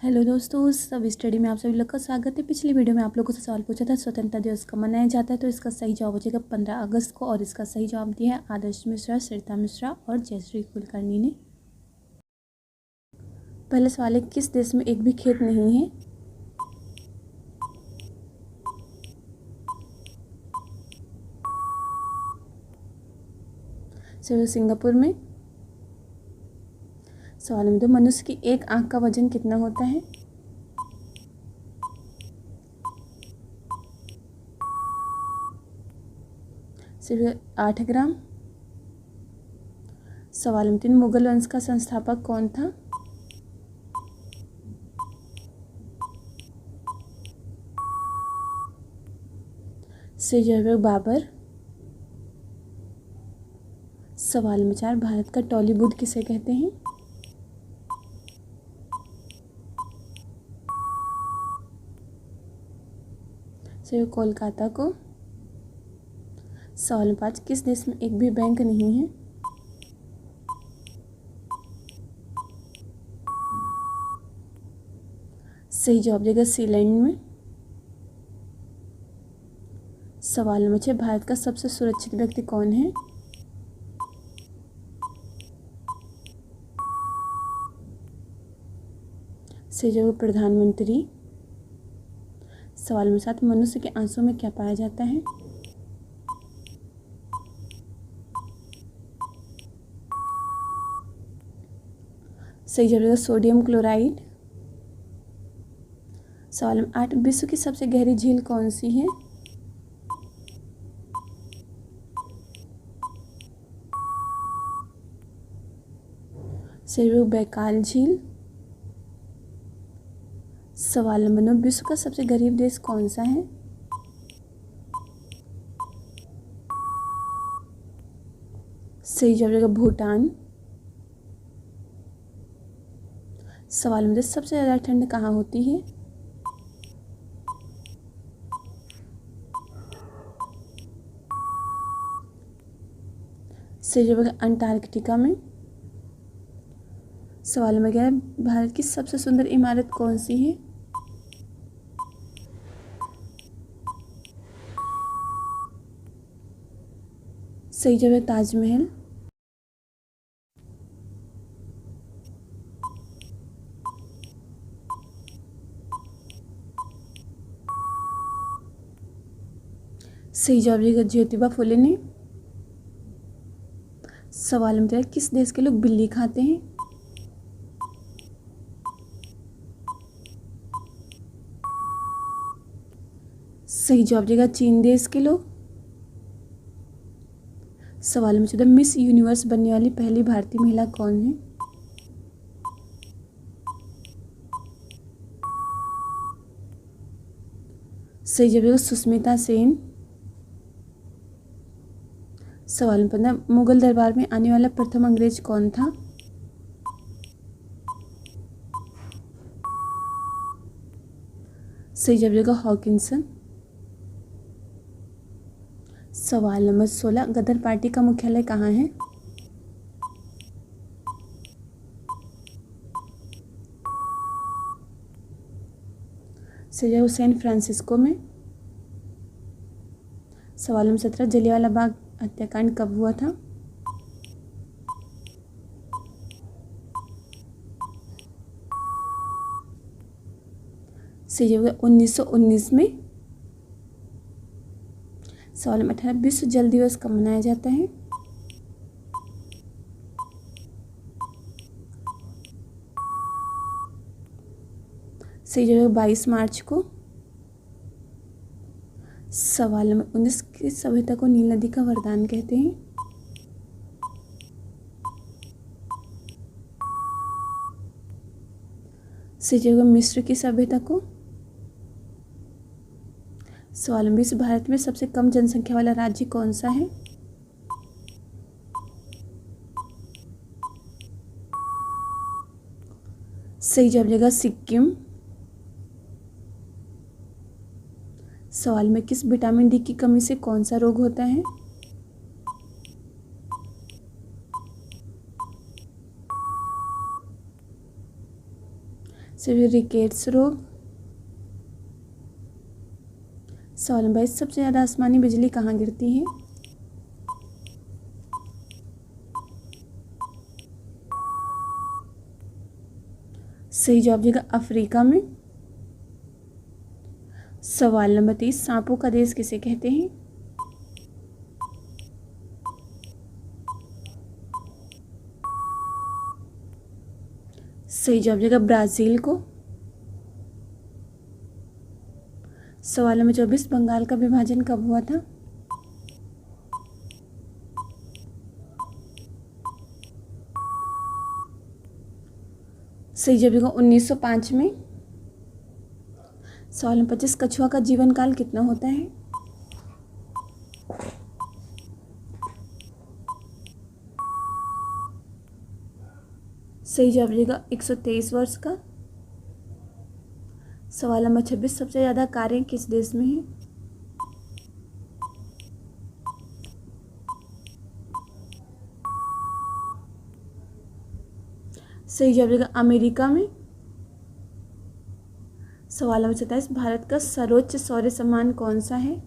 Hello दोस्तों, सब study में आप सभी लोग का स्वागत है। पिछली वीडियो में आप लोगों से सवाल पूछा था स्वतंत्रता दिवस कब मनाया जाता है, तो इसका सही जवाब हो जाएगा 15 अगस्त को। और इसका सही जवाब दिया है आदर्श मिश्रा, श्रीता मिश्रा और जयश्री कुलकर्णी ने। पहला सवाल है, किस देश में एक भी खेत नहीं है? सिंगापुर में। सवाल नंबर 2, मनुष्य की एक आंख का वजन कितना होता है? सिर्फ 8 ग्राम। सवाल नंबर 3, मुगल वंश का संस्थापक कौन था? बाबर। सवाल नंबर 4, भारत का टॉलीवुड किसे कहते हैं? कोलकाता को। सवाल नंबर 5, किस देश में एक भी बैंक नहीं है? सही जवाब देगा सीलैंड में। सवाल नंबर 6, भारत का सबसे सुरक्षित व्यक्ति कौन है? सही जवाब प्रधानमंत्री। सवाल नंबर 7, मनुष्य के आंसू में क्या पाया जाता है? सही जवाब सोडियम क्लोराइड। सवाल नंबर 8, विश्व की सबसे गहरी झील कौन सी है? सही जवाब बैकाल झील। सवाल नंबर 9, विश्व का सबसे गरीब देश कौन सा है? सही जवाब भूटान। सवाल नंबर 10, सबसे ज़्यादा ठंड कहाँ होती है? सही जवाब अंटार्कटिका में। सवाल नंबर 11, भारत की सबसे सुंदर इमारत कौन सी है? सही जवाब ताजमहल। सही जवाब ज्योतिबा फुले ने। सवाल नंबर 13, किस देश के लोग बिल्ली खाते हैं? सही जवाब देगा चीन देश के लोग। सवाल नंबर 14, मिस यूनिवर्स बनने वाली पहली भारतीय महिला कौन है? सही जवाब सुष्मिता सेन। सवाल नंबर 15, मुगल दरबार में आने वाला प्रथम अंग्रेज कौन था? सही जवाब हॉकिंसन। सवाल नंबर 16, गदर पार्टी का मुख्यालय कहाँ है? सही जवाब सैन फ्रांसिस्को में। सवाल नंबर 17, जलियांवाला बाग हत्याकांड कब हुआ था? सही जवाब 1919 में। सवाल नंबर 18, विश्व जल दिवस कब मनाया जाता है? सही जवाब 22 मार्च को। सवाल नंबर 19, किस सभ्यता को नील नदी का वरदान कहते हैं? सही जवाब मिस्र की सभ्यता को। सवाल नंबर 20, भारत में सबसे कम जनसंख्या वाला राज्य कौन सा है? सही जवाब सिक्किम। सवाल में, किस विटामिन डी की कमी से कौन सा रोग होता है? सही रिकेट्स रोग। सवाल नंबर 22, सबसे ज़्यादा आसमानी बिजली कहाँ गिरती है? सही जवाब देगा अफ्रीका में। सवाल नंबर 30, सांपों का देश किसे कहते हैं? सही जवाब देगा ब्राज़ील को। सवाल नंबर 24, बंगाल का विभाजन कब हुआ था? सही जवाब देगा 1905 में। सवाल नंबर 25, कछुआ का जीवन काल कितना होता है? सही जवाब देगा 123 वर्ष का। सवाल नंबर 26, सबसे ज़्यादा कारें किस देश में हैं? सही जवाब देगा अमेरिका में। सवाल नंबर 27, भारत का सर्वोच्च शौर्य सम्मान कौन सा है?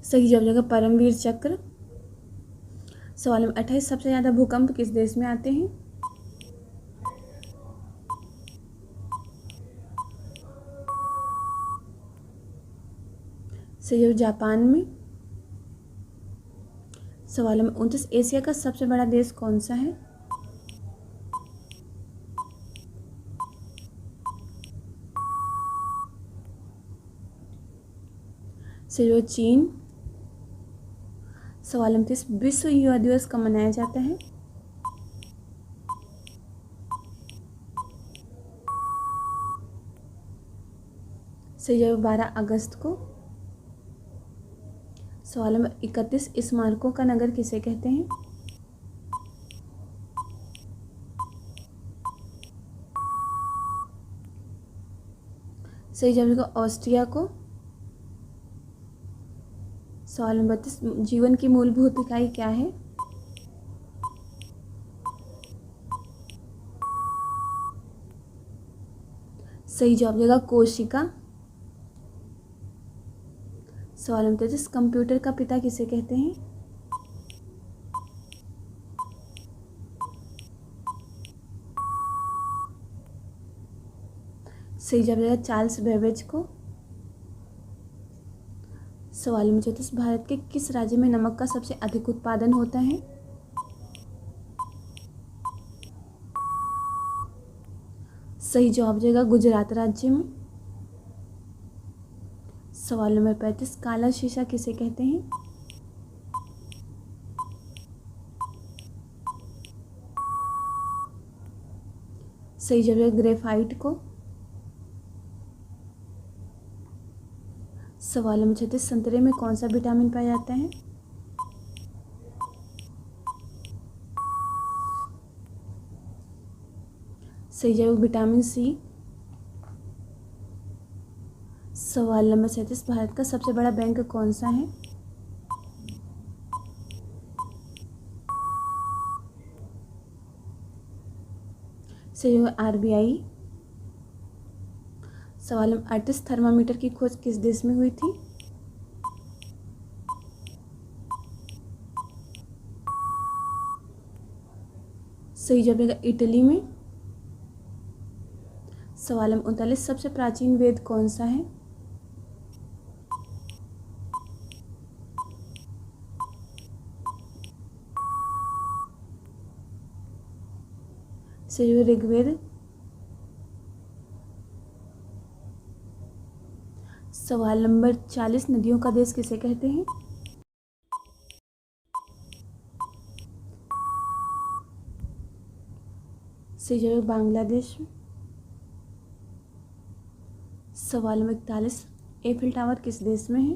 सही जवाब देगा परमवीर चक्र। सवाल नंबर 28, सबसे ज़्यादा भूकंप किस देश में आते हैं? सही जवाब जापान में। सवाल नंबर 29, एशिया का सबसे बड़ा देश कौन सा है? सही जवाब चीन। सवाल नंबर 30, विश्व युवा दिवस कब मनाया जाता है? सही जवाब 12 अगस्त को। सवाल नंबर 31, स्मारकों का नगर किसे कहते हैं? सही जवाब देगा ऑस्ट्रिया को। सवाल नंबर 32, जीवन की मूलभूत इकाई क्या है? सही जवाब देगा कोशिका। सवाल नंबर 33, कंप्यूटर का पिता किसे कहते हैं? सही जवाब देगा चार्ल्स बेबेज को। सवाल नंबर 34, भारत के किस राज्य में नमक का सबसे अधिक उत्पादन होता है? सही जवाब देगा गुजरात राज्य में। सवाल नंबर 35, काला शीशा किसे कहते हैं? सही जवाब है ग्रेफाइट को। सवाल नंबर 36, संतरे में कौन सा विटामिन पाया जाता है? सही जवाब विटामिन सी। सवाल नंबर 37, भारत का सबसे बड़ा बैंक कौन सा है? सही जवाब आरबीआई। सवाल नंबर 38, थर्मामीटर की खोज किस देश में हुई थी? सही जवाब है इटली में। सवाल नंबर 39, सबसे प्राचीन वेद कौन सा है? सही जवाब ऋग्वेद। सवाल नंबर 40, नदियों का देश किसे कहते हैं? सही जवाब बांग्लादेश। सवाल नंबर 41, एफिल टावर किस देश में है?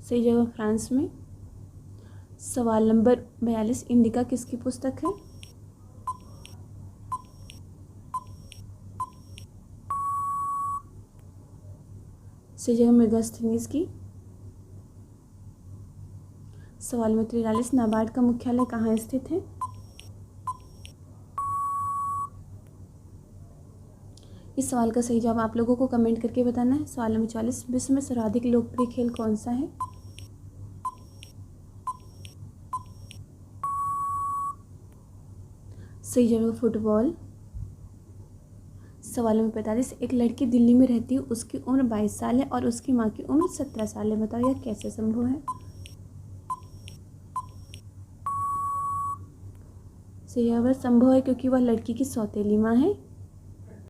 सही जवाब फ्रांस में। सवाल नंबर 42, इंडिका किसकी पुस्तक है? सही जगह मेगास्थनीज की। सवाल नंबर 43, नाबार्ड का मुख्यालय कहाँ स्थित है? इस सवाल का सही जवाब आप लोगों को कमेंट करके बताना है। सवाल नंबर 44, विश्व में सर्वाधिक लोकप्रिय खेल कौन सा है? सही जवाब फुटबॉल। सवाल नंबर 45, एक लड़की दिल्ली में रहती है, उसकी उम्र 22 साल है और उसकी माँ की उम्र 17 साल है, बताओ यह कैसे संभव है? सही जवाब संभव है क्योंकि वह लड़की की सौतेली माँ है।